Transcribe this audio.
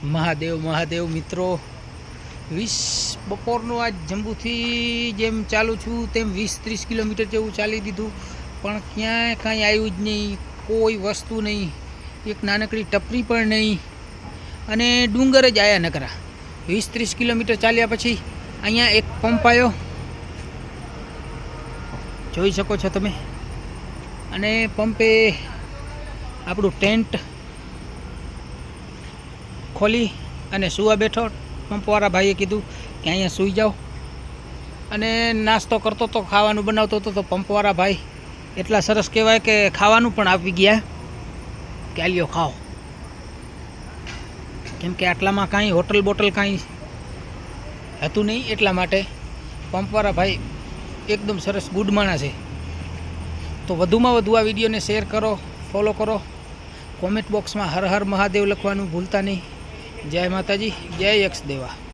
મહાદેવ મહાદેવ મિત્રો, 20 બપોરનું આજ જંબુથી જેમ ચાલું છું તેમ 20-30 કિલોમીટર જેવું ચાલી દીધું, પણ ક્યાંય કાંઈ આવ્યું જ નહીં. કોઈ વસ્તુ નહીં, એક નાનકડી ટપરી પણ નહીં, અને ડુંગર જ આવ્યા નકરા. 20-30 કિલોમીટર ચાલ્યા પછી અહીંયા એક પંપ આવ્યો, જોઈ શકો છો તમે. અને પંપે આપણું ટેન્ટ ખોલી અને સુવા બેઠો. પંપવાળા ભાઈએ કીધું કે અહીંયા સૂઈ જાઓ, અને નાસ્તો કરતો તો, ખાવાનું બનાવતો હતો. તો પંપવાળા ભાઈ એટલા સરસ કહેવાય કે ખાવાનું પણ આપી ગયા કે આલ્યો ખાઓ, કેમ કે આટલામાં કાંઈ હોટલ બોટલ કાંઈ હતું નહીં. એટલા માટે પંપવાળા ભાઈ એકદમ સરસ ગુડ માણસ છે. તો વધુમાં વધુ આ વિડીયોને શેર કરો, ફોલો કરો. કોમેન્ટ બોક્સમાં હર હર મહાદેવ લખવાનું ભૂલતા નહીં. જય માતાજી, જય યક્ષ દેવા.